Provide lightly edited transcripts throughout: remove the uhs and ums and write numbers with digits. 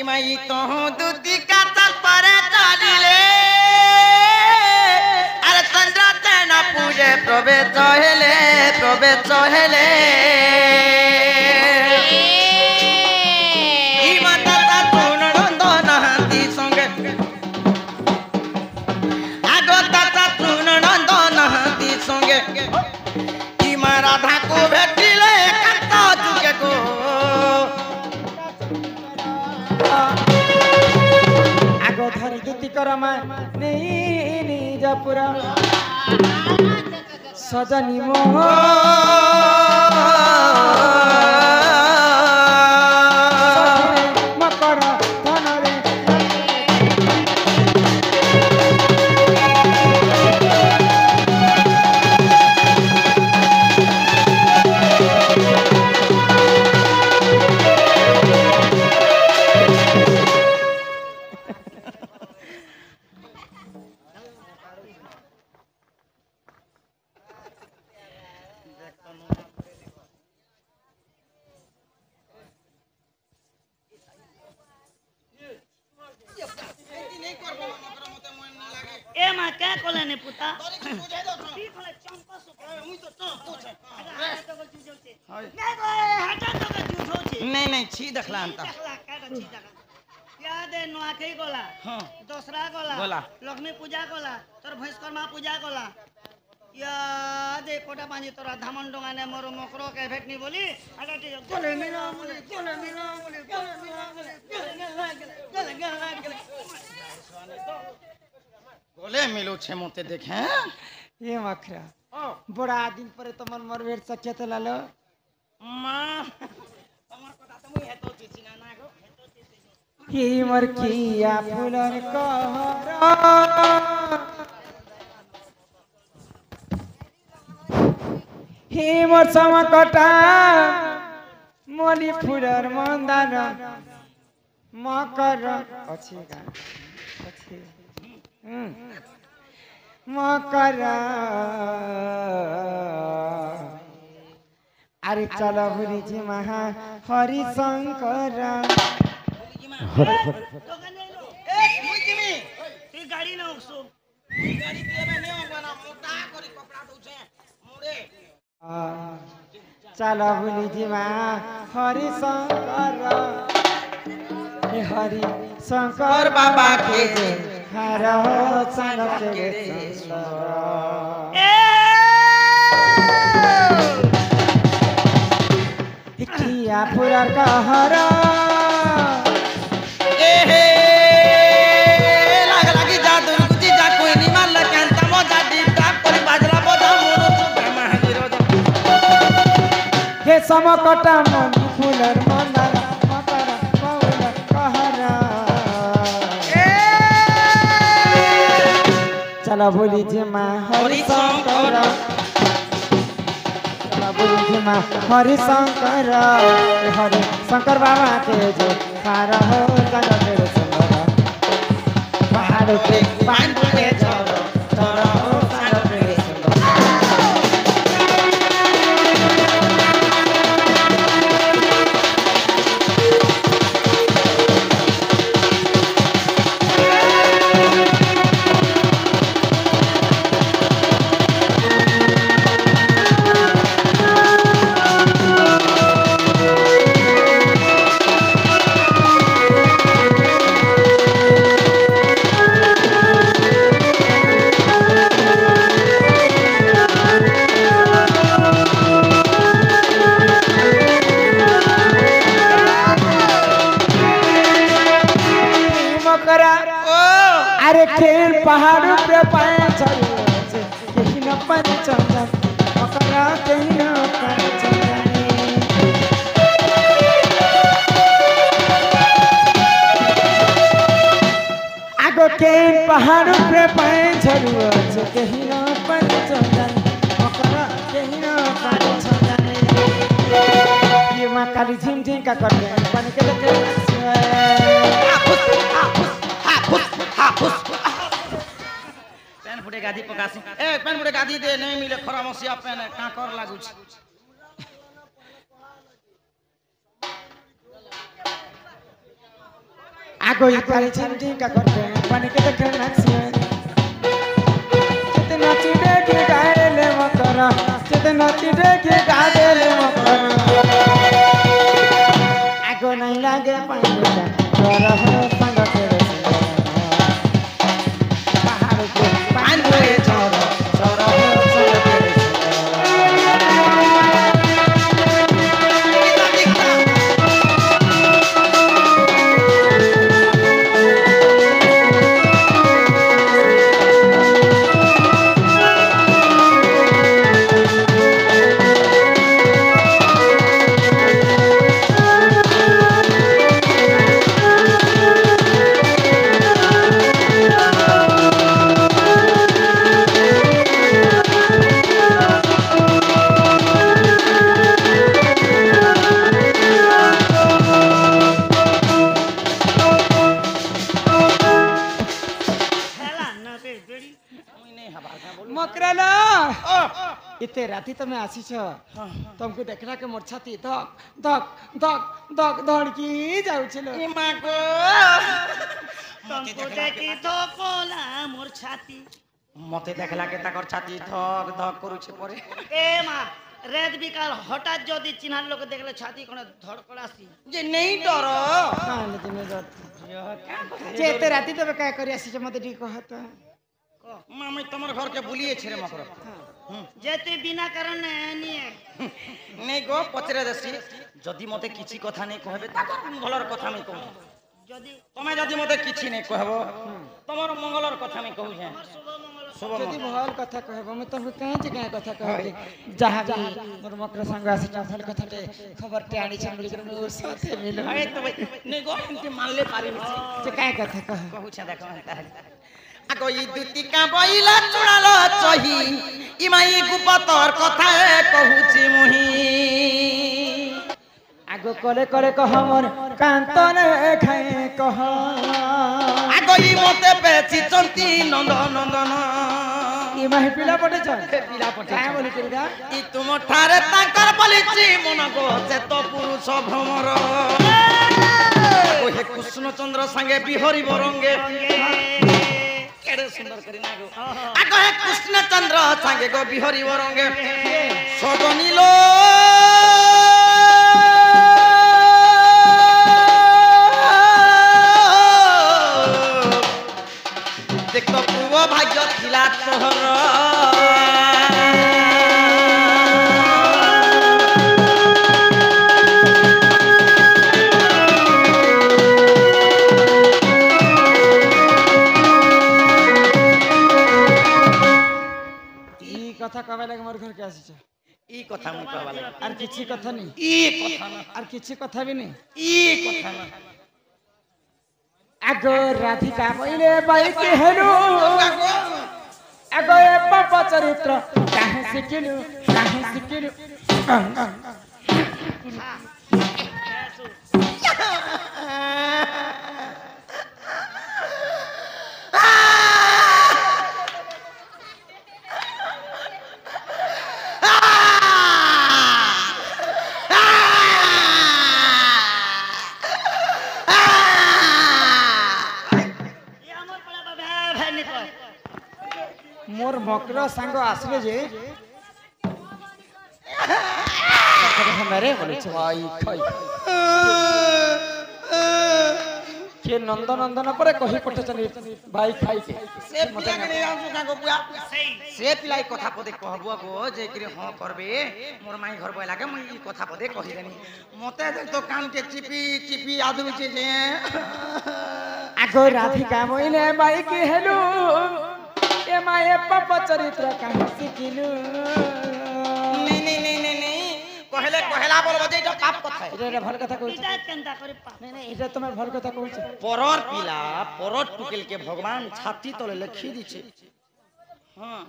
इमाई तो दूती का तल पर चालिले अरे चंद्र तेना पूजे प्रभे चहेले इमा दादा तुण नंदन हाथी संगे आगो दादा तुण नंदन हाथी संगे इमा राधा को भेटिले कत्ता जुगे को आगो धरी दुती करमा नहीं निजपुरा सजनी मोह मकर धनरे ए मां क्या कोले ने पुता नहीं नहीं छी देखला अंता याद है नुआखई गोला हां दूसरा गोला लक्ष्मी पूजा गोला तोर भैंसकर्मा पूजा गोला याद है कोटा पानी तोरा धामन डोंगा ने मोर मकरो के भेटनी बोली आटा टी गोले मिला बोली गोले मिलो छे मोते देखे ये मखरा बड़ा दिन पर तो मन मर भेट सके तो लालो मां तमर कथा त मुई हेतो चिचिना ना गो हेतो चिचिना ही मर किया फूलन कहरा ही मोर समकटा मोली फुलर मंदार मकर अच्छी गान अच्छी मकर अरे चलो भूली जी महा हरि शंकर गाड़ी ना उकसो गाड़ी देबे ने बना मोटा करी कपड़ा दउछे मोरे चलो भूली जी महा हरि शंकर हरि शंकर बाबा के जय हर हो संग के किया पूरा कहरा ए हे लागी जादू कुची जा कोई नि माल कांता मजा दीपा करी बाजला बजा मोर ब्रह्मा हाजिर हे समकटा मन फूलर मंदार मकर पौल कहरा चलो बोली जी माँ हरि शंकर चलो बोली जी माँ हरि शंकर हरि शंकर बाबा के जो खारा हो जानो तेरे सुंदर पहाड़ पे बांध के चलो चलो हो जानो तेरे सुंदर अरे खेल पहाड़ पे पाए चलो कहीं न पर चंदन मकरा कहीं न पर चंदन आगो खेल पहाड़ पे पाए चलो कहीं न पर चंदन मकरा कहीं न पर चंदन ये माँ काली झिम झिम का करते हैं बन के लेके पेन फुटे गादी पकासी ए पेन फुटे गादी दे नहीं मिले खरा मसिया पेन का कर लागू छ आगो ही काली चिंटी का करते पानी के देखे नाचिए चिते नाची देखे गाए ले मकरा चिते नाची देखे गाए ले मकरा आगो नहीं लागे पानी का कर हो संग तेरे पहाड़ के पानी के चोर चोर हो संग तेरे मकराला इते राती तमे आसी छ तुमको देखला के मोर छाती धक धक धक धक धड़की जाउ छलो ई मां को तुमको देखी तो कोला मोर छाती मते देखला के ताकर छाती धक धक करूछे परे ए मां रेत बिकाल हठाৎ যদি চিনার লোক দেখলে ছাতি কোন ধড়কড় আসি जे नहीं डर कान दिने डर जे इते राती तमे काय करी आसी छ मते डी कहत मामी तमर घर के बुलिए छे रे मकर যে তুই বিনা কারণে নিয়ে नहीं गो पचरे देसी जदी मते किछि कथा नहीं कहबे ताकर मंगलर कथा मैं कहू যদি तमे जदी मते किछि नहीं कहबो तमर मंगलर कथा मैं कहू छे শুভ মঙ্গল शुभ जदी भल कथा कहबो म तमे कहे जे काय कथा कहबे जहा भी मोर मकर संग आसी छ भल कथा ते खबर ते आनी छ मिल कर मोर साथे मिलो है तो भाई नहीं गो इनके मान ले पारी जे काय कथा कह कहू छे देखो आगो ई दुती का बइला चुड़ालो चही ई माई गुपतर कथा कहूची मुही आगो करे करे कह मोर कांतन खाए कह आगो ई मते बेची चंती नंद नंदन ई माही पिला पटे छ पिला पटे काय बोली करिदा ई तुम ठारे ताकर बलिची मन गो से तो पुरुष भ्रमर आगो हे कृष्ण चंद्र संगे बिहरी बरंगे केड़े सुंदर करी ना गो आगो हे कृष्ण चंद्र संगे गो बिहरी बरंगे सजनीलो देख तो पूर्व भाग्य थिला तोहर कथा कहबे लगे मोर घर के आसी छ ई कथा मु कहबा लागे आर किछि कथा नहीं ई कथा ना आर किछि कथा भी नहीं ई कथा ना आगो राधिका पहिले बाई के हेलो आगो ए पाप चरित्र काहे सिकिलु मोर मकर संग आसले जे हमारे बोले छ भाई खई के नंदन नंदन पर कही पठे चली भाई खाई के से पिला के आंसू कागो बुआ से पिलाई कथा पदे कहबो गो जे कि हां करबे मोर माई घर बय लागे मुई ई कथा पदे कहि देनी मते देख तो कान के चिपी चिपी आदमी छे जे आगो राधिका मोइले बाई के हेलो ए माए पाप चरित्र काहे सिकिलु नहीं कहले कहला बोलबो जे इटा पाप कथा इटा भल कथा कहू পিতা কেনতা করে পা नहीं इटा तुम भल कथा कहू परर पिला परर टुकेल के भगवान छाती तले लिखि दिछे हां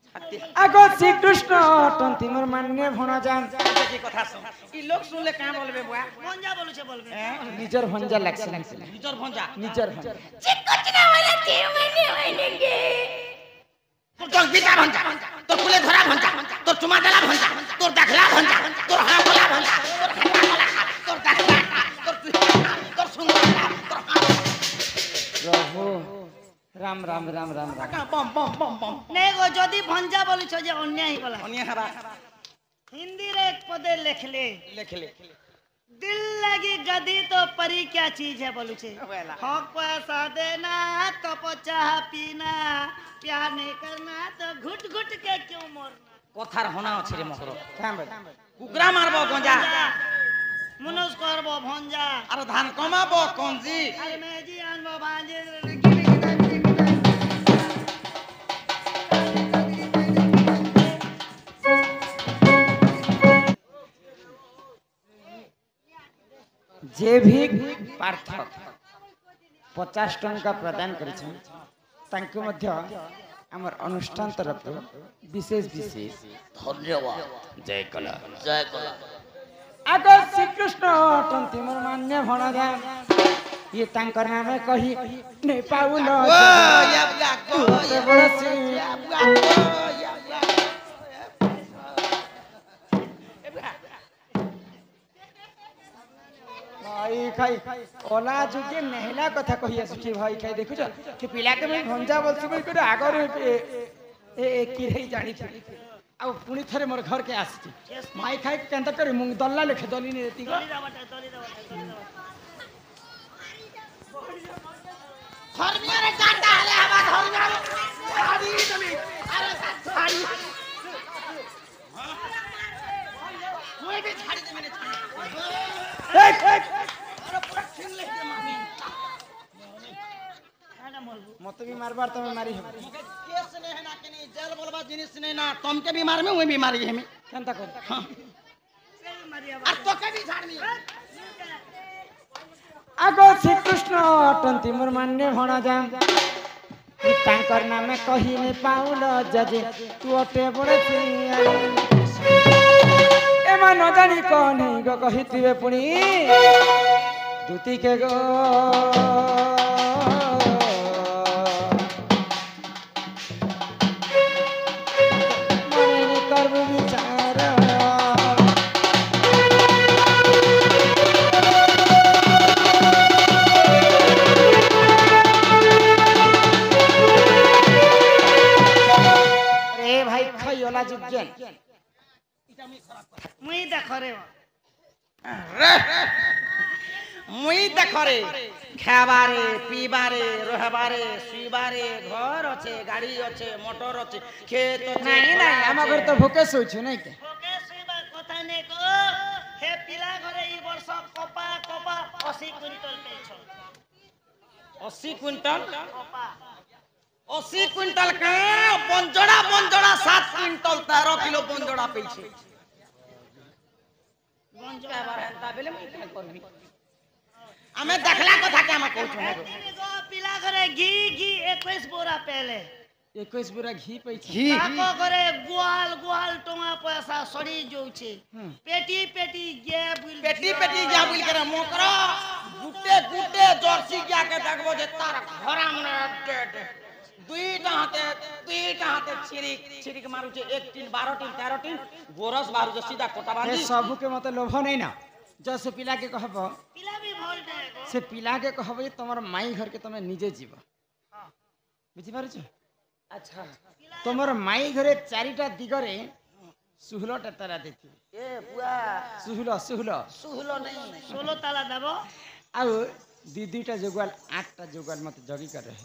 छाती आगो श्री कृष्ण तंती मोर मान्य भण जान की कथा सुन ई लोग सुनले का बोलबे बुआ কোন যা বলছে বলবে निजर भंजा लागছে निजर भंजा निजर भंजा চিকচিনা হইলে 3 মাইনে হইলে গে তোর পিতা ভঞ্জা তোর ফুলে ধরা ভঞ্জা তোর চুমা দেলা ভঞ্জা তোর দেখলা ভঞ্জা তোর হাঁ বলা ভঞ্জা তোর হাঁ বলা তোর দেখলা তোর সুন্দর তোর হাঁ রাম রাম রাম রাম রাম আকা বম বম বম বম नहीं गो जदि भंजा बोलिछ जे अन्याय गला অনিয়া হাবা हिंदी रे एक पदे लिखले লেখ লেখ दिल लगी गदी तो परी क्या चीज है बोलू छे वेला। हक पैसा देना तो चाह पीना प्यार नहीं करना तो घुट घुट के क्यों मरना কথার হনা আছে রে মকর থাম ভাই কুকুরা মারব গঞ্জা मनुष्य करबो भंजा আর ধান কমাব কঞ্জি अरे मैं जी आनबो भांजे जे भी पार्थक 50 टंका प्रदान करिछन तांको मध्य हमर अनुष्ठान तरफ विशेष विशेष ধন্যবাদ জয় কলা জয় কলা आगो श्री कृष्ण टंती मोर मान्य भणजा ये तांकर नाम कही नहीं पाउलो ও ইয়া ইয়া গো ইয়া बड़सी भाई खाई ओला जुगे नेहला कथा कही आसुची भाई खाई देखु छ कि पिला के मैं भंजा बोलसी बोल के आगर ए की रही जानी थी आ पुनी थरे मोर घर के आसी माई खाई केंता करे मुंग दल्ला लेखे दली ने देती दली दावटा दली दावटा ধর্মিয়া রে কাটা হলে আবার ধর্মিয়া ছাড়ি তুমি আরে ছাড়ি তুই भी ছাড়ি দে মানে ছাড়ি আরে পুরা ছিনলে দে মামি खाना मरबू मत भी मारबार तमे मारी हो मुके केस ने है ना कि नहीं जेल बोलबा जिनिस ने ना तुमके भी मार में ओई भी मारी हमें केंता कर से मारिया और तो के भी झाड़नी आगो श्री कृष्ण टंती मोर मान्य भणजा ई तांकर नाम कही नहीं पाउलो जजे तू अटे बड़सी एमा न जानी कोन गो कहितिबे पुनी दूती के गो मने नि करबु विचार रे भाई खयोला जुगेन मुई देख रे रे मुई देखरे खाबारे पीबारे रहबारे सुइबारे घर আছে গাড়ি আছে মোটর আছে खेत আছে नहीं नहीं हम अगर तो भूखे सोचू नहीं के ओके सुइबा কথা ने को हे पिला घरे ई वर्ष कपा कपा 80 क्विंटल पेछ 80 क्विंटल कपा 80 क्विंटल का बंजड़ा 7 क्विंटल 13 किलो बंजड़ा पेछे गंजा बार हेंता बेले मैं क्या करबी हमें देखला কথা के हम कहू गो पिला घरे घी घी 21 बोरा पहले 21 बुरा घी पैछि घी काको घरे गुआल गुआल टोंगा पैसा सड़ी जोउछे पेटी पेटी गे बुल पेटी पेटी जा बुल करे मोकरा गुटे गुटे जर्सी क्या के देखबो जे तार घरा में डेड दुईटा हाथे छिरिक मारू छे 1 टीन 12 टीन 13 टीन गोरस मारू जे सीधा कोटा ए बांधी सबू के मत लोभ नहीं ना जो से पिला के कहबो पिला भी भोल जाएगो से पिला के कहबो जे तमर माई घर के तमे निजे जीव बुझी पारछ अच्छा तमर माई घरे चारिटा दिगरे सुहलटा तारा देती ए बुआ सुहलो नहीं 16 ताला देबो आउ दीदीटा जोगवाल 8टा जोगवाल मत जगी कर रहे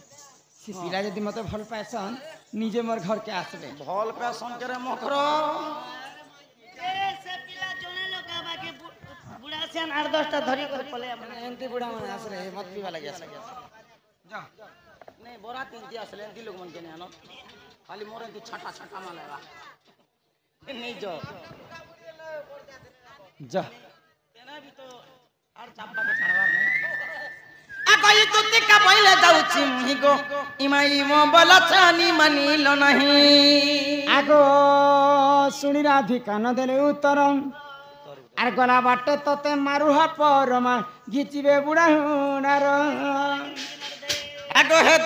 से पिला यदि मत भल पाएसन निजे मोर घर के आसले भल पैसन करे मोकरो ए से पिला जोने लोग बाकी बुढ़ा से 8-10 टा धरी कर पले एंती बुढ़ा मन आसले मत पीवा लगे जा नहीं बोरा तीन दिया असले दी लोग मन के ने आनो खाली मोरे ती छटा छटा मालेगा नहीं जो जा तेना भी तो और चापा के छाड़वार नहीं आ कोई तुती का पहिले जाउची मुही गो इमाई मो बोला छानी मानिलो नहीं आगो सुनी राधी कान देले उत्तर आर गला बाटे तते मारुहा परमा घिचिबे बुढ़ा हुनार आगो हे